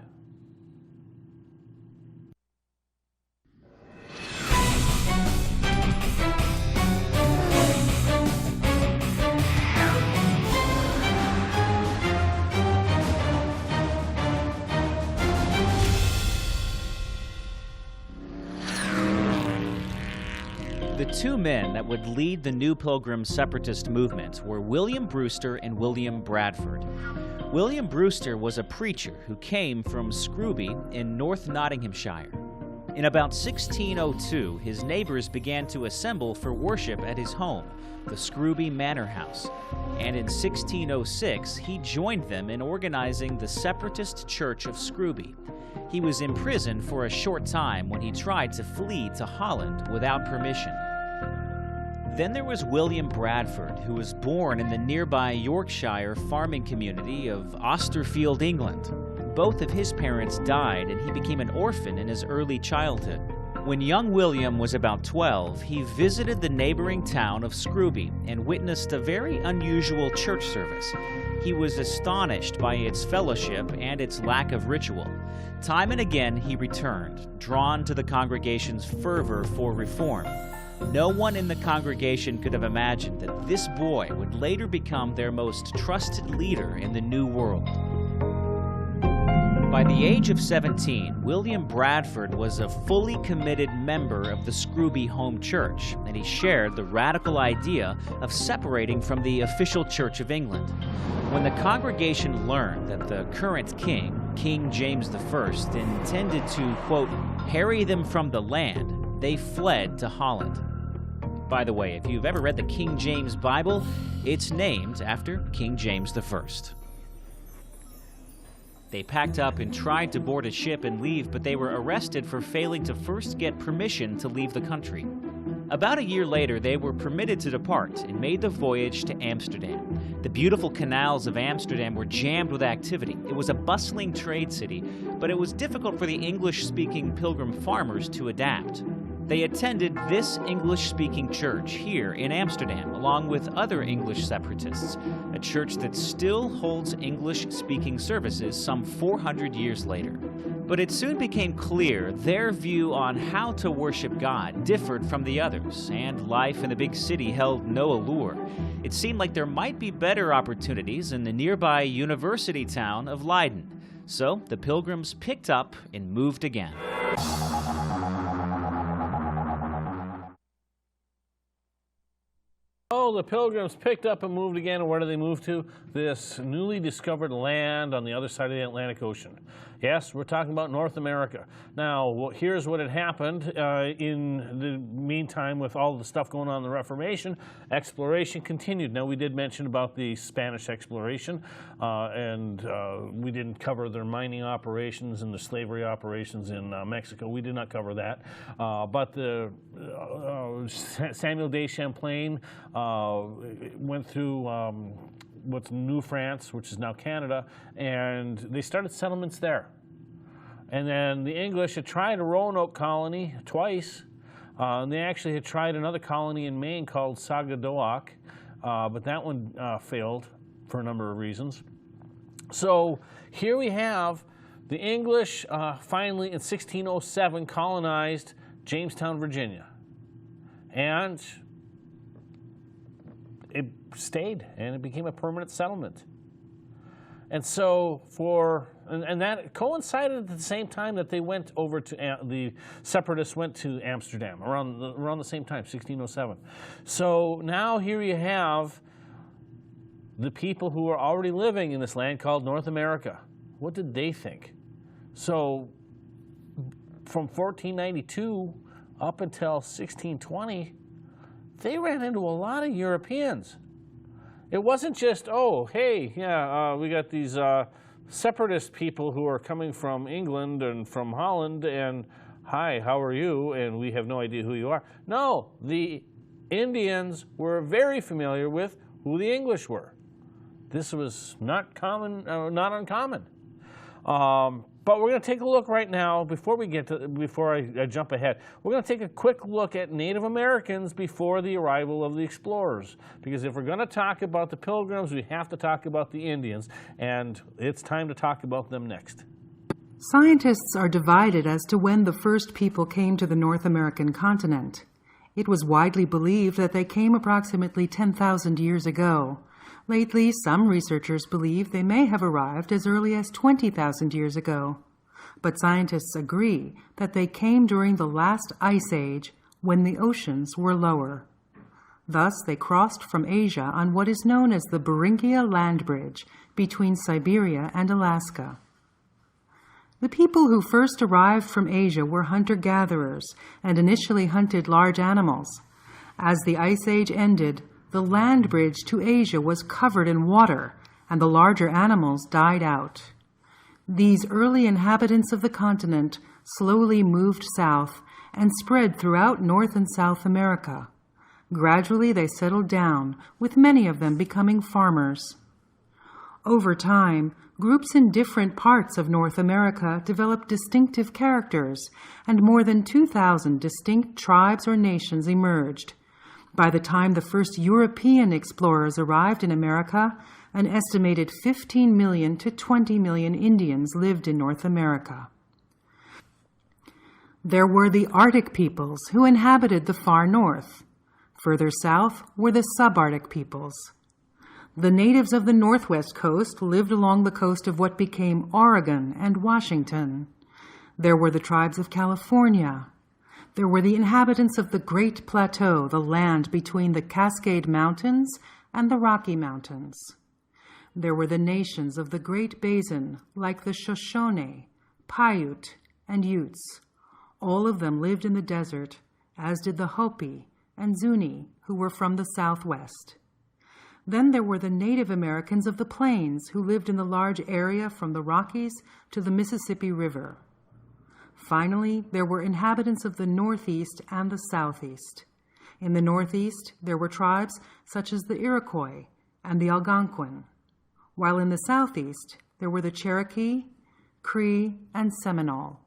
Speaker 8: The two men that would lead the New Pilgrim separatist movement were William Brewster and William Bradford. William Brewster was a preacher who came from Scrooby in North Nottinghamshire. In about 1602, his neighbors began to assemble for worship at his home, the Scrooby Manor House, and in 1606 he joined them in organizing the Separatist Church of Scrooby. He was imprisoned for a short time when he tried to flee to Holland without permission. Then there was William Bradford, who was born in the nearby Yorkshire farming community of Austerfield, England. Both of his parents died, and he became an orphan in his early childhood. When young William was about 12, he visited the neighboring town of Scrooby and witnessed a very unusual church service. He was astonished by its fellowship and its lack of ritual. Time and again he returned, drawn to the congregation's fervor for reform. No one in the congregation could have imagined that this boy would later become their most trusted leader in the New World. By the age of 17, William Bradford was a fully committed member of the Scrooby Home Church, and he shared the radical idea of separating from the official Church of England. When the congregation learned that the current king, King James I, intended to, quote, harry them from the land, they fled to Holland. By the way, if you've ever read the King James Bible, it's named after King James I. They packed up and tried to board a ship and leave, but they were arrested for failing to first get permission to leave the country. About a year later, they were permitted to depart and made the voyage to Amsterdam. The beautiful canals of Amsterdam were jammed with activity. It was a bustling trade city, but it was difficult for the English-speaking Pilgrim farmers to adapt. They attended this English-speaking church here in Amsterdam, along with other English separatists, a church that still holds English-speaking services some 400 years later. But it soon became clear their view on how to worship God differed from the others, and life in the big city held no allure. It seemed like there might be better opportunities in the nearby university town of Leiden. So the Pilgrims picked up and moved again.
Speaker 1: Oh, the Pilgrims picked up and moved again, and where did they move to? This newly discovered land on the other side of the Atlantic Ocean. Yes, we're talking about North America. Now, here's what had happened in the meantime with all the stuff going on in the Reformation. Exploration continued. Now, we did mention about the Spanish exploration, and we didn't cover their mining operations and the slavery operations in Mexico. We did not cover that. But the Samuel de Champlain went through what's New France, which is now Canada, and they started settlements there. And then the English had tried a Roanoke colony twice. And they actually had tried another colony in Maine called Sagadoak, but that one failed for a number of reasons. So here we have the English finally in 1607 colonized Jamestown, Virginia. And it stayed, and it became a permanent settlement. And so and that coincided at the same time that they went over to, the separatists went to Amsterdam, around the same time, 1607. So now here you have the people who are already living in this land called North America. What did they think? So from 1492 up until 1620, they ran into a lot of Europeans. It wasn't just, oh, hey, yeah, we got these separatist people who are coming from England and from Holland, and hi, how are you? And we have no idea who you are. No, the Indians were very familiar with who the English were. This was not common, not uncommon. But we're going to take a look right now, before I jump ahead, we're going to take a quick look at Native Americans before the arrival of the explorers. Because if we're going to talk about the Pilgrims, we have to talk about the Indians, and it's time to talk about them next.
Speaker 9: Scientists are divided as to when the first people came to the North American continent. It was widely believed that they came approximately 10,000 years ago. Lately, some researchers believe they may have arrived as early as 20,000 years ago. But scientists agree that they came during the last ice age, when the oceans were lower. Thus, they crossed from Asia on what is known as the Beringia Land Bridge between Siberia and Alaska. The people who first arrived from Asia were hunter-gatherers and initially hunted large animals. As the ice age ended, the land bridge to Asia was covered in water, and the larger animals died out. These early inhabitants of the continent slowly moved south and spread throughout North and South America. Gradually they settled down, with many of them becoming farmers. Over time, groups in different parts of North America developed distinctive characters, and more than 2,000 distinct tribes or nations emerged. By the time the first European explorers arrived in America, an estimated 15 million to 20 million Indians lived in North America. There were the Arctic peoples who inhabited the far north. Further south were the subarctic peoples. The natives of the northwest coast lived along the coast of what became Oregon and Washington. There were the tribes of California. There were the inhabitants of the Great Plateau, the land between the Cascade Mountains and the Rocky Mountains. There were the nations of the Great Basin, like the Shoshone, Paiute, and Utes. All of them lived in the desert, as did the Hopi and Zuni, who were from the southwest. Then there were the Native Americans of the plains, who lived in the large area from the Rockies to the Mississippi River. Finally, there were inhabitants of the northeast and the southeast. In the northeast, there were tribes such as the Iroquois and the Algonquin, while in the southeast, there were the Cherokee, Cree, and Seminole.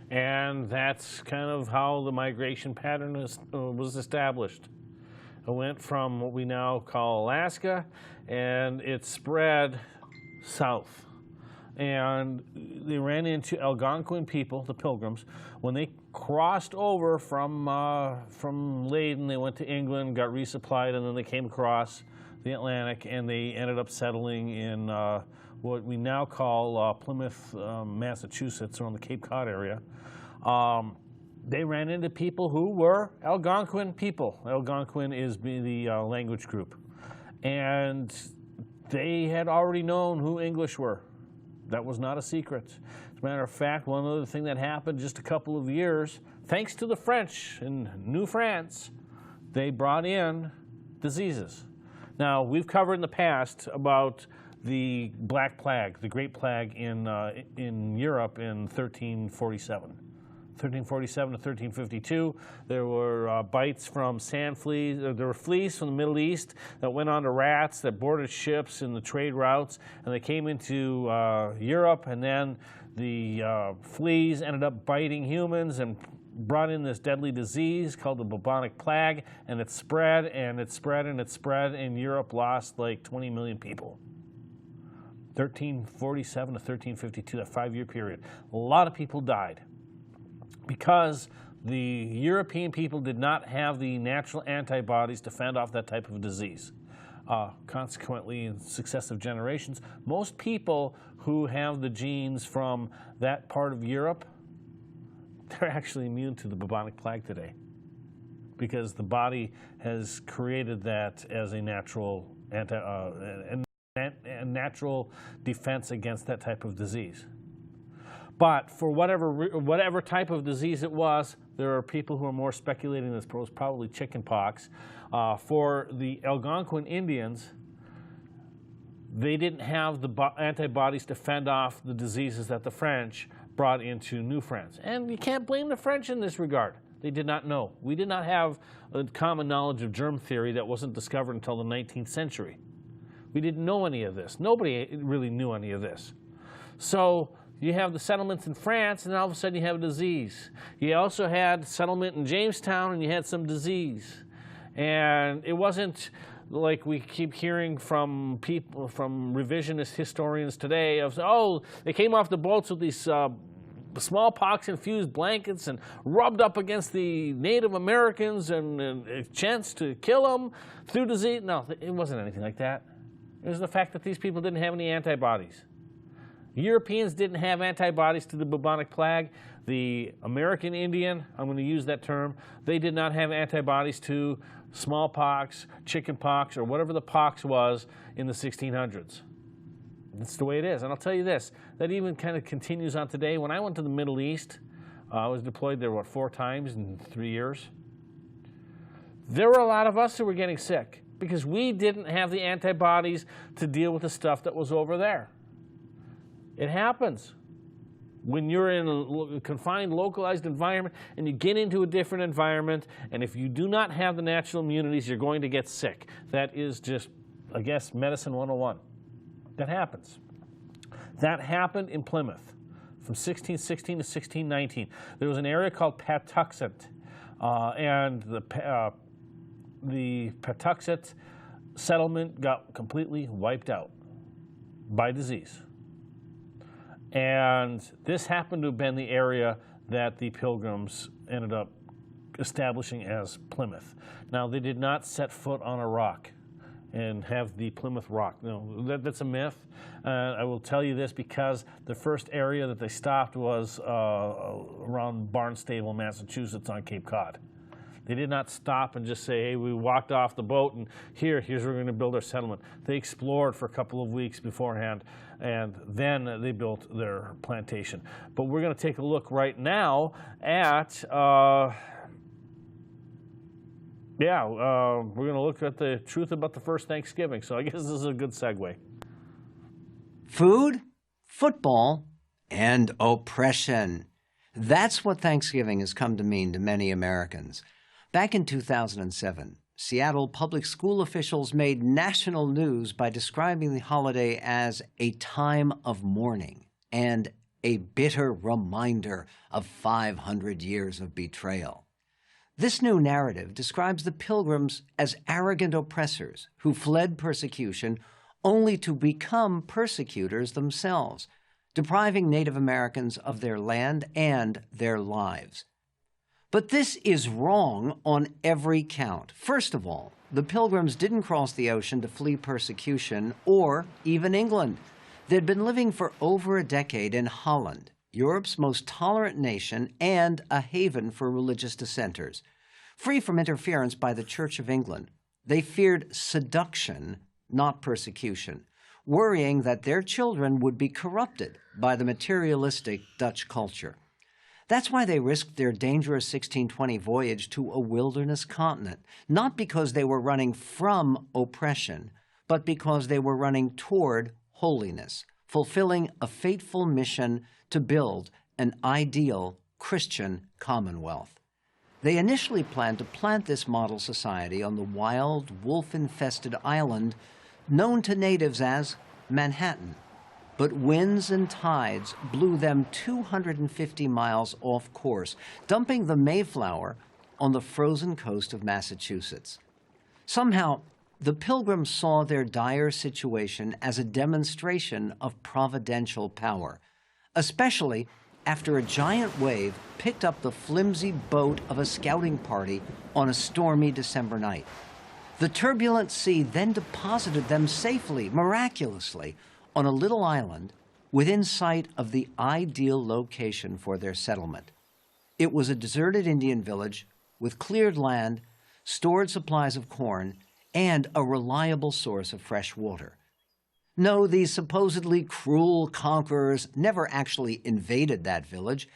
Speaker 1: And that's kind of how the migration pattern was established. It went from what we now call Alaska, and it spread south. And they ran into Algonquin people, the Pilgrims. When they crossed over from Leyden, they went to England, got resupplied, and then they came across the Atlantic, and they ended up settling in what we now call Plymouth, Massachusetts, or on the Cape Cod area. They ran into people who were Algonquin people. Algonquin is the language group. And they had already known who English were. That was not a secret. As a matter of fact, one other thing that happened just a couple of years, thanks to the French in New France, they brought in diseases. Now, we've covered in the past about the Black Plague, the Great Plague in Europe in 1347. 1347 to 1352. There were bites from sand fleas. There were fleas from the Middle East that went on to rats that boarded ships in the trade routes, and they came into Europe, and then the fleas ended up biting humans and brought in this deadly disease called the bubonic plague, and it spread, and it spread, and it spread, and Europe lost like 20 million people. 1347 to 1352, that 5-year period. A lot of people died because the European people did not have the natural antibodies to fend off that type of disease. Consequently, in successive generations, most people who have the genes from that part of Europe, they're actually immune to the bubonic plague today because the body has created that as a natural natural defense against that type of disease. But for whatever type of disease it was, there are people who are more speculating this was probably chicken pox. For the Algonquin Indians, they didn't have the antibodies to fend off the diseases that the French brought into New France. And you can't blame the French in this regard. They did not know. We did not have a common knowledge of germ theory that wasn't discovered until the 19th century. We didn't know any of this. Nobody really knew any of this. So you have the settlements in France, and all of a sudden you have a disease. You also had settlement in Jamestown, and you had some disease. And it wasn't like we keep hearing from people, from revisionist historians today, of, oh, they came off the boats with these smallpox-infused blankets and rubbed up against the Native Americans and a chance to kill them through disease. No, it wasn't anything like that. It was the fact that these people didn't have any antibodies. Europeans didn't have antibodies to the bubonic plague. The American Indian, I'm going to use that term, they did not have antibodies to smallpox, chicken pox, or whatever the pox was in the 1600s. That's the way it is. And I'll tell you this, that even kind of continues on today. When I went to the Middle East, I was deployed there, 4 times in 3 years. There were a lot of us who were getting sick because we didn't have the antibodies to deal with the stuff that was over there. It happens. When you're in a confined, localized environment and you get into a different environment, and if you do not have the natural immunities, you're going to get sick. That is just, I guess, medicine 101. That happens. That happened in Plymouth from 1616 to 1619. There was an area called Patuxent, and the Patuxent settlement got completely wiped out by disease. And this happened to have been the area that the Pilgrims ended up establishing as Plymouth. Now, they did not set foot on a rock and have the Plymouth Rock. No, that's a myth. I will tell you this because the first area that they stopped was around Barnstable, Massachusetts on Cape Cod. They did not stop and just say, hey, we walked off the boat and here's where we're going to build our settlement. They explored for a couple of weeks beforehand, and then they built their plantation. But we're going to take a look right now at, we're going to look at the truth about the first Thanksgiving. So I guess this is a good segue.
Speaker 10: Food, football, and oppression. That's what Thanksgiving has come to mean to many Americans. Back in 2007, Seattle public school officials made national news by describing the holiday as a time of mourning and a bitter reminder of 500 years of betrayal. This new narrative describes the Pilgrims as arrogant oppressors who fled persecution only to become persecutors themselves, depriving Native Americans of their land and their lives. But this is wrong on every count. First of all, the Pilgrims didn't cross the ocean to flee persecution or even England. They'd been living for over a decade in Holland, Europe's most tolerant nation and a haven for religious dissenters. Free from interference by the Church of England, they feared seduction, not persecution, worrying that their children would be corrupted by the materialistic Dutch culture. That's why they risked their dangerous 1620 voyage to a wilderness continent, not because they were running from oppression, but because they were running toward holiness, fulfilling a fateful mission to build an ideal Christian Commonwealth. They initially planned to plant this model society on the wild, wolf-infested island known to natives as Manhattan. But winds and tides blew them 250 miles off course, dumping the Mayflower on the frozen coast of Massachusetts. Somehow, the Pilgrims saw their dire situation as a demonstration of providential power, especially after a giant wave picked up the flimsy boat of a scouting party on a stormy December night. The turbulent sea then deposited them safely, miraculously, on a little island within sight of the ideal location for their settlement. It was a deserted Indian village with cleared land, stored supplies of corn, and a reliable source of fresh water. No, these supposedly cruel conquerors never actually invaded that village.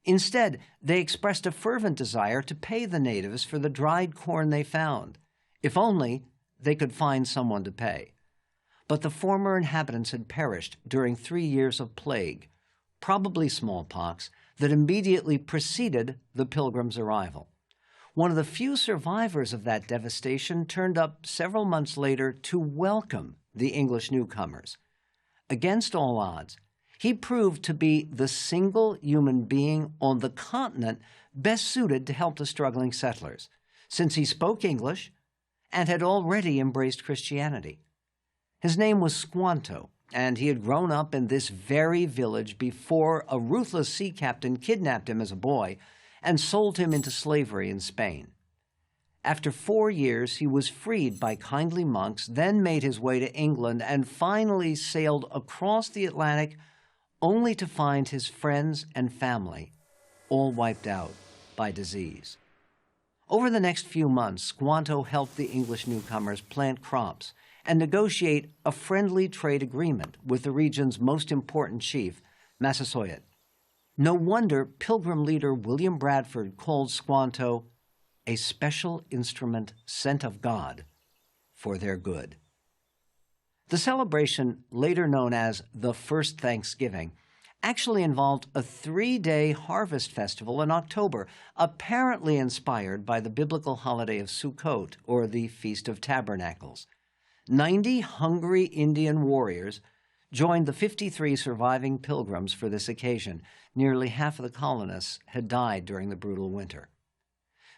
Speaker 10: Instead, they expressed a fervent desire to pay the natives for the dried corn they found, if only they could find someone to pay. But the former inhabitants had perished during 3 years of plague, probably smallpox, that immediately preceded the Pilgrims' arrival. One of the few survivors of that devastation turned up several months later to welcome the English newcomers. Against all odds, he proved to be the single human being on the continent best suited to help the struggling settlers, since he spoke English and had already embraced Christianity. His name was Squanto, and he had grown up in this very village before a ruthless sea captain kidnapped him as a boy and sold him into slavery in Spain. After 4 years, he was freed by kindly monks, then made his way to England, and finally sailed across the Atlantic, only to find his friends and family all wiped out by disease. Over the next few months, Squanto helped the English newcomers plant crops and negotiate a friendly trade agreement with the region's most important chief, Massasoit. No wonder Pilgrim leader William Bradford called Squanto a special instrument sent of God for their good. The celebration, later known as the First Thanksgiving, actually involved a 3-day harvest festival in October, apparently inspired by the biblical holiday of Sukkot, or the Feast of Tabernacles. 90 hungry Indian warriors joined the 53 surviving pilgrims for this occasion. Nearly half of the colonists had died during the brutal winter.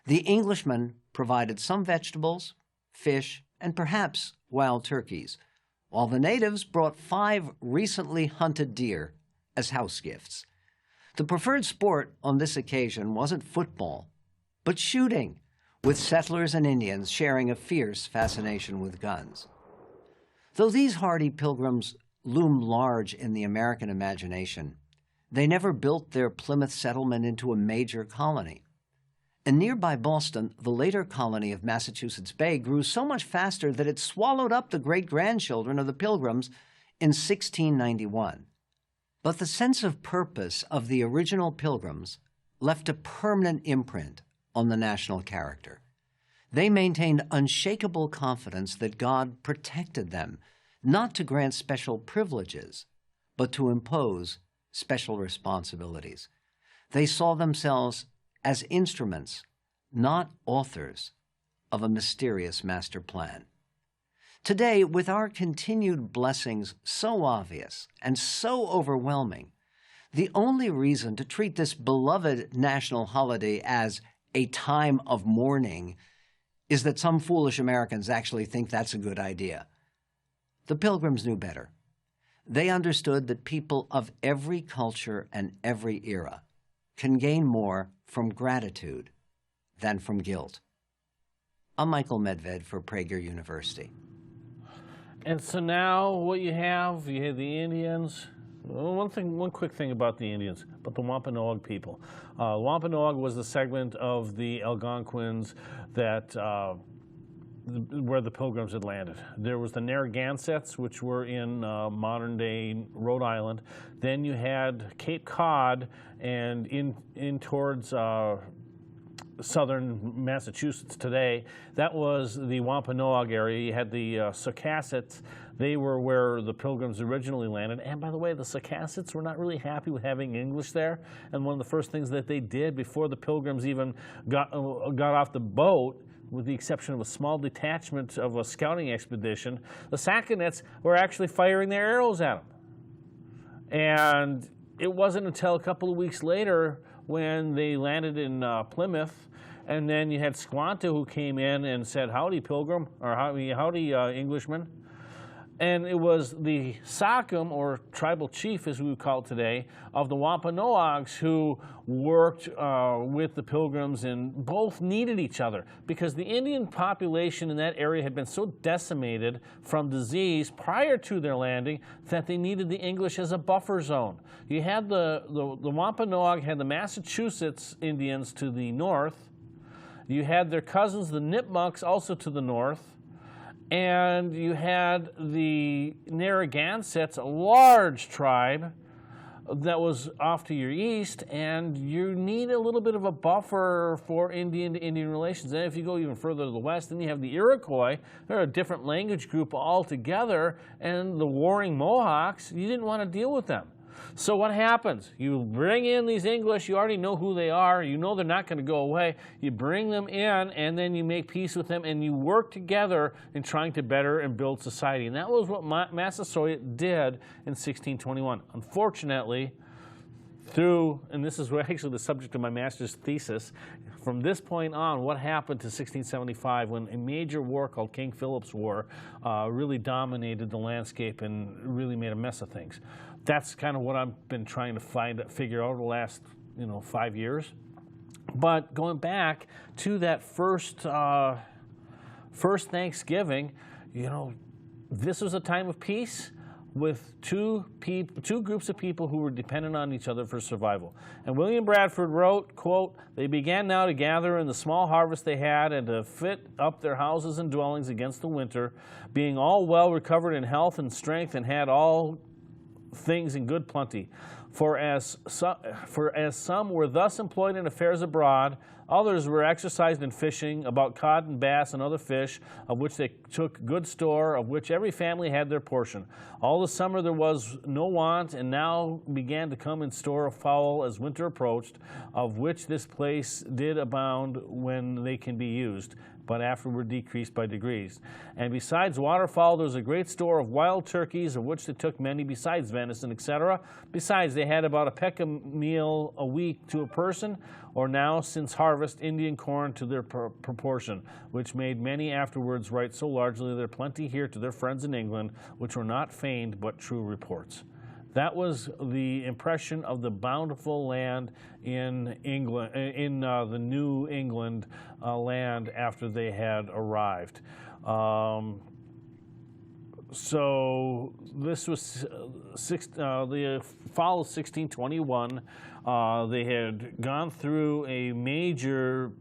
Speaker 10: The Englishmen provided some vegetables, fish, and perhaps wild turkeys, while the natives brought 5 recently hunted deer as house gifts. The preferred sport on this occasion wasn't football, but shooting, with settlers and Indians sharing a fierce fascination with guns. Though these hardy pilgrims loom large in the American imagination, they never built their Plymouth settlement into a major colony. In nearby Boston, the later colony of Massachusetts Bay grew so much faster that it swallowed up the great-grandchildren of the Pilgrims in 1691. But the sense of purpose of the original Pilgrims left a permanent imprint on the national character. They maintained unshakable confidence that God protected them, not to grant special privileges, but to impose special responsibilities. They saw themselves as instruments, not authors, of a mysterious master plan. Today, with our continued blessings so obvious and so overwhelming, the only reason to treat this beloved national holiday as a time of mourning is that some foolish Americans actually think that's a good idea. The Pilgrims knew better. They understood that people of every culture and every era can gain more from gratitude than from guilt. I'm Michael Medved for Prager University.
Speaker 1: And so now what you have the Indians. One quick thing about the Indians, about the Wampanoag people. Wampanoag was the segment of the Algonquins that where the Pilgrims had landed. There was the Narragansetts, which were in modern-day Rhode Island. Then you had Cape Cod, and in towards southern Massachusetts today, that was the Wampanoag area. You had the Circassets They were where the Pilgrims originally landed. And by the way, the Circassians were not really happy with having English there. And one of the first things that they did before the Pilgrims even got off the boat, with the exception of a small detachment of a scouting expedition, the Saconets were actually firing their arrows at them. And it wasn't until a couple of weeks later when they landed in Plymouth, and then you had Squanto who came in and said, "Howdy, Pilgrim," or "Howdy, Englishman." And it was the Sachem, or tribal chief as we would call it today, of the Wampanoags who worked with the Pilgrims, and both needed each other because the Indian population in that area had been so decimated from disease prior to their landing that they needed the English as a buffer zone. You had the Wampanoag had the Massachusetts Indians to the north. You had their cousins, the Nipmunks, also to the north. And you had the Narragansetts, a large tribe that was off to your east, and you need a little bit of a buffer for Indian to Indian relations. And if you go even further to the west, then you have the Iroquois. They're a different language group altogether, and the warring Mohawks, you didn't want to deal with them. So what happens? You bring in these English, you already know who they are, you know they're not going to go away. You bring them in, and then you make peace with them, and you work together in trying to better and build society. And that was what Massasoit did in 1621. Unfortunately, and this is actually the subject of my master's thesis, from this point on, what happened to 1675 when a major war called King Philip's War really dominated the landscape and really made a mess of things. That's kind of what I've been trying to figure out the last 5 years. But going back to that first Thanksgiving, this was a time of peace with two groups of people who were dependent on each other for survival. And William Bradford wrote, quote, "They began now to gather in the small harvest they had and to fit up their houses and dwellings against the winter, being all well recovered in health and strength, and had all things in good plenty. For as some were thus employed in affairs abroad, others were exercised in fishing, about cod and bass and other fish, of which they took good store, of which every family had their portion. All the summer there was no want, and now began to come in store of fowl as winter approached, of which this place did abound when they can be used, but afterward decreased by degrees. And besides waterfowl, there was a great store of wild turkeys, of which they took many, besides venison, etc. Besides, they had about a peck of meal a week to a person, or now, since harvest, Indian corn to their proportion, which made many afterwards write so largely their plenty here to their friends in England, which were not feigned but true reports." That was the impression of the bountiful land in England, in the New England land after they had arrived. So this was the fall of 1621. They had gone through a major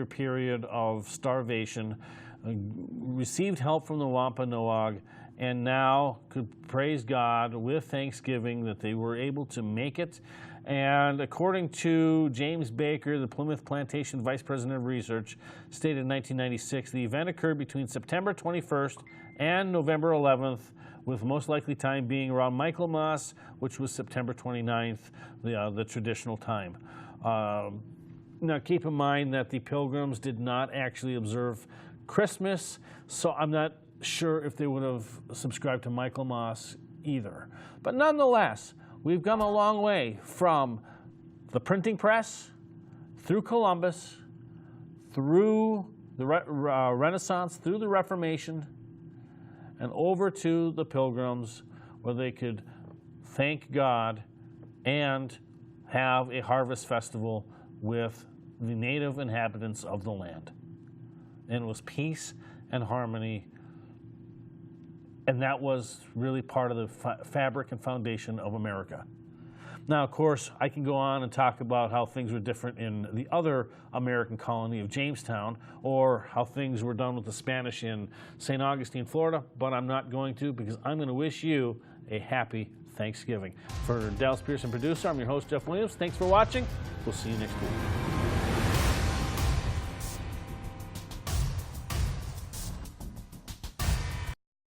Speaker 1: period of starvation, received help from the Wampanoag, and now could praise God with thanksgiving that they were able to make it. And according to James Baker, the Plymouth Plantation Vice President of Research, stated in 1996, the event occurred between September 21st and November 11th, with most likely time being around Michaelmas, which was September 29th, the traditional time. Now keep in mind that the Pilgrims did not actually observe Christmas, so I'm not sure if they would have subscribed to Michaelmas either. But nonetheless, we've come a long way from the printing press, through Columbus, through the Renaissance, through the Reformation, and over to the Pilgrims, where they could thank God and have a harvest festival with the native inhabitants of the land. And it was peace and harmony. And that was really part of the fabric and foundation of America. Now, of course, I can go on and talk about how things were different in the other American colony of Jamestown, or how things were done with the Spanish in St. Augustine, Florida, but I'm not going to, because I'm going to wish you a happy Thanksgiving. For Dallas Pearson producer, I'm your host, Jeff Williams. Thanks for watching. We'll see you next week.